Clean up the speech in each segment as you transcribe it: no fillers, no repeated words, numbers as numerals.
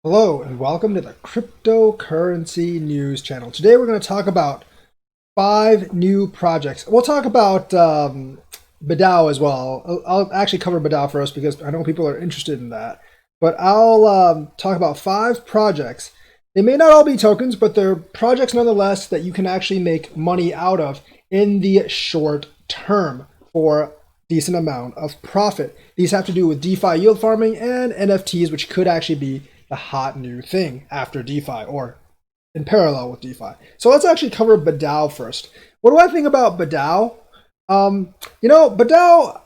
Hello and welcome to the Cryptocurrency News channel. Today we're going to talk about 5 new projects. We'll talk about BDAO as well. I'll actually cover BDAO first because I know people are interested in that. But I'll talk about 5 projects. They may not all be tokens, but they're projects nonetheless that you can actually make money out of in the short term for a decent amount of profit. These have to do with DeFi yield farming and NFTs, which could actually be the hot new thing after DeFi or in parallel with DeFi. So let's actually cover BDAO first. What do I think about BDAO? BDAO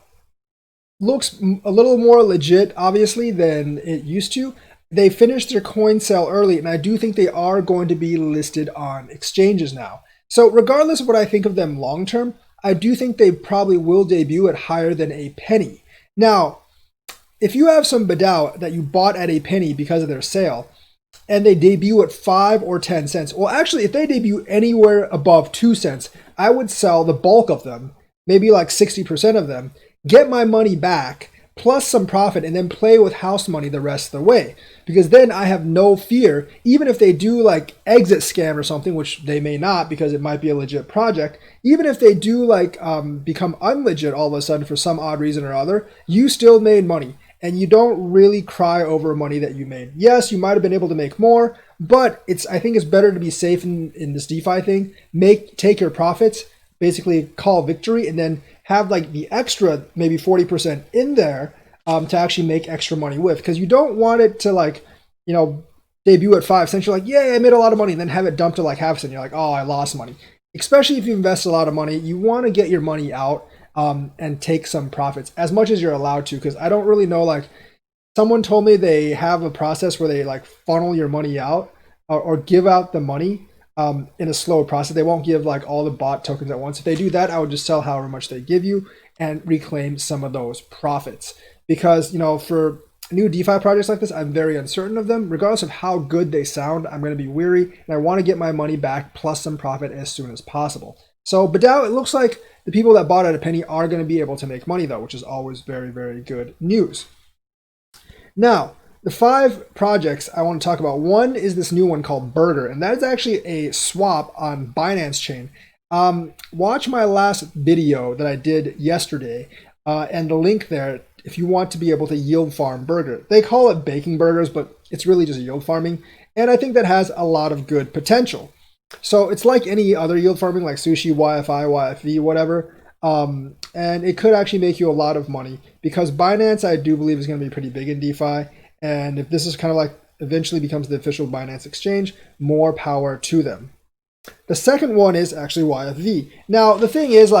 looks a little more legit, obviously, than it used to. They finished their coin sale early, and I do think they are going to be listed on exchanges now. So regardless of what I think of them long term, I do think they probably will debut at higher than a penny. Now, if you have some BDAO that you bought at a penny because of their sale, and they debut at 5 or 10 cents, well, actually, if they debut anywhere above 2 cents, I would sell the bulk of them, maybe like 60% of them, get my money back, plus some profit, and then play with house money the rest of the way. Because then I have no fear, even if they do like exit scam or something, which they may not because it might be a legit project, even if they do like become unlegit all of a sudden for some odd reason or other, you still made money. And you don't really cry over money that you made. Yes, you might have been able to make more, but I think it's better to be safe in this DeFi thing. Take your profits, basically call victory, and then have like the extra maybe 40% in there to actually make extra money with. Because you don't want it to debut at 5 cents. You're like, yeah, I made a lot of money, and then have it dumped to like half a cent. You're like, oh, I lost money. Especially if you invest a lot of money, you want to get your money out and take some profits as much as you're allowed to, because I don't really know, like someone told me they have a process where they like funnel your money out or give out the money in a slow process. They won't give like all the bot tokens at once. If they do that, I would just sell however much they give you and reclaim some of those profits, because for new DeFi projects like this, I'm very uncertain of them. Regardless of how good they sound, I'm going to be weary and I want to get my money back plus some profit as soon as possible. So BDAO, it looks like the people that bought at a penny are going to be able to make money though, which is always very, very good news. Now, the 5 projects I want to talk about. One is this new one called Burger, and that is actually a swap on Binance Chain. Watch my last video that I did yesterday and the link there if you want to be able to yield farm Burger. They call it baking burgers, but it's really just yield farming, and I think that has a lot of good potential. So it's like any other yield farming, like Sushi, YFI, YFV, whatever. And it could actually make you a lot of money because Binance, I do believe, is going to be pretty big in DeFi. And if this is kind of like eventually becomes the official Binance exchange, more power to them. The second one is actually YFV. Now, the thing is,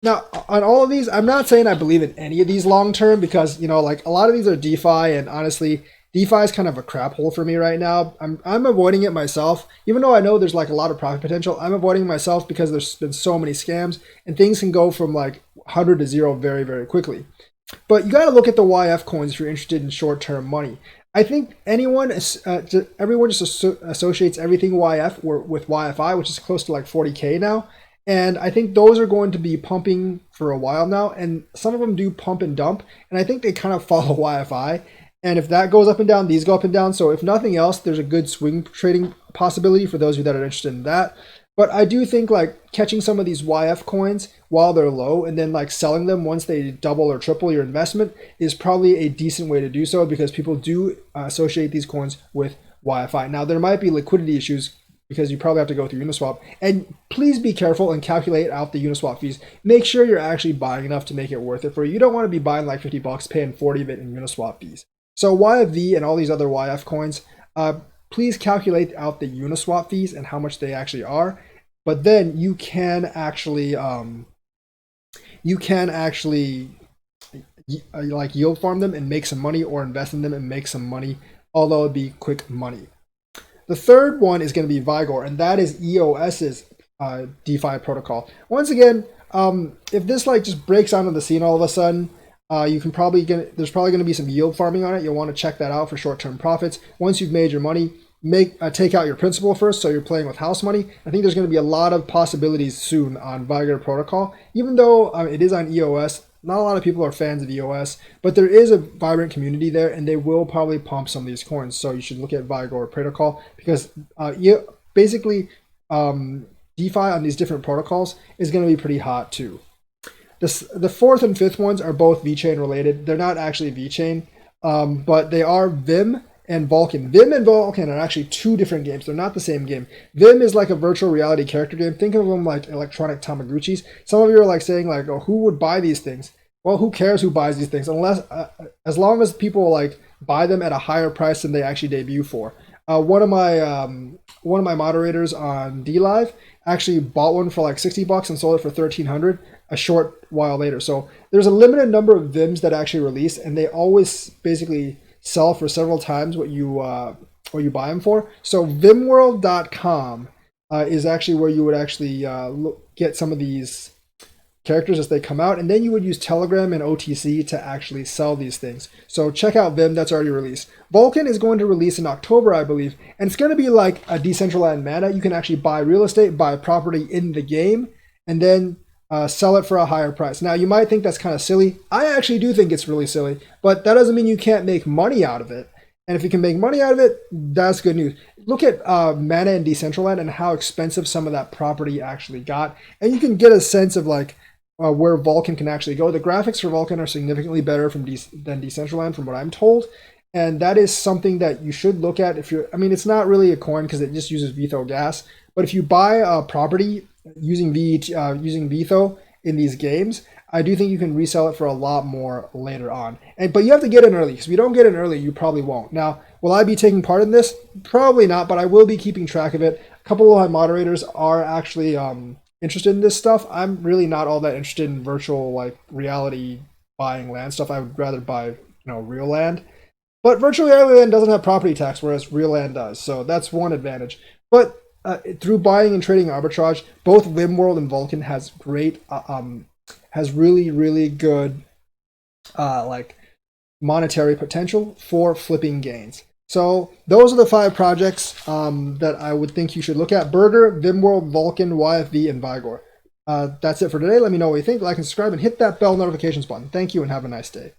now on all of these, I'm not saying I believe in any of these long term because, like a lot of these are DeFi, and honestly, DeFi is kind of a crap hole for me right now. I'm avoiding it myself, even though I know there's like a lot of profit potential. I'm avoiding myself because there's been so many scams, and things can go from like 100 to 0 very, very quickly. But you got to look at the YF coins if you're interested in short-term money. I think everyone just associates everything YF with YFI, which is close to like 40K now. And I think those are going to be pumping for a while now. And some of them do pump and dump. And I think they kind of follow YFI. And if that goes up and down, these go up and down. So if nothing else, there's a good swing trading possibility for those of you that are interested in that. But I do think like catching some of these YF coins while they're low and then like selling them once they double or triple your investment is probably a decent way to do so, because people do associate these coins with YFI. Now, there might be liquidity issues because you probably have to go through Uniswap. And please be careful and calculate out the Uniswap fees. Make sure you're actually buying enough to make it worth it for you. You don't want to be buying like $50, paying 40 of it in Uniswap fees. So YFV and all these other YF coins, please calculate out the Uniswap fees and how much they actually are. But then you can actually like yield farm them and make some money, or invest in them and make some money, although it'd be quick money. The third one is going to be Vigor, and that is EOS's DeFi protocol. Once again, if this like just breaks onto the scene all of a sudden, you can there's probably going to be some yield farming on it. You'll want to check that out for short-term profits. Once you've made your money, take out your principal first, so you're playing with house money. I think there's going to be a lot of possibilities soon on Vigor protocol. Even though it is on EOS, not a lot of people are fans of EOS, but there is a vibrant community there, and they will probably pump some of these coins. So you should look at Vigor Protocol because basically DeFi on these different protocols is going to be pretty hot too. The fourth and fifth ones are both VeChain related. They're not actually VeChain, but they are Vim and Vulcan. Vim and Vulcan are actually two different games. They're not the same game. Vim is like a virtual reality character game. Think of them like electronic Tamagotchis. Some of you are like saying like, "Oh, who would buy these things?" Well, who cares who buys these things? Unless, as long as people like buy them at a higher price than they actually debut for. One of my moderators on DLive actually bought one for like $60 and sold it for $1,300 a short while later. So there's a limited number of Vims that actually release, and they always basically sell for several times what you buy them for. So Vimworld.com is actually where you would actually get some of these characters as they come out, and then you would use Telegram and OTC to actually sell these things. So check out Vim, that's already released. Vulcan is going to release in October, I believe, and it's going to be like a Decentraland Mana. You can actually buy real estate, buy property in the game, and then sell it for a higher price. Now, you might think that's kind of silly. I actually do think it's really silly, but that doesn't mean you can't make money out of it. And if you can make money out of it, that's good news. Look at Mana and Decentraland and how expensive some of that property actually got, and you can get a sense of like where Vulcan can actually go. The graphics for Vulcan are significantly better than Decentraland, from what I'm told, and that is something that you should look at if you're. I mean, it's not really a coin because it just uses Vitho gas, but if you buy a property using Vitho in these games, I do think you can resell it for a lot more later on. But you have to get in early, because if you don't get in early, you probably won't. Now, will I be taking part in this? Probably not, but I will be keeping track of it. A couple of my moderators are actually interested in this stuff. I'm really not all that interested in virtual like reality buying land stuff. I would rather buy real land. But virtual reality land doesn't have property tax, whereas real land does. So that's one advantage. But through buying and trading arbitrage, both Vimworld and Vulcan has really, really good like monetary potential for flipping gains. So those are the 5 projects that I would think you should look at: Burger, Vimworld, Vulcan, YFV, and Vigor. That's it for today. Let me know what you think. Like and subscribe, and hit that bell notifications button. Thank you, and have a nice day.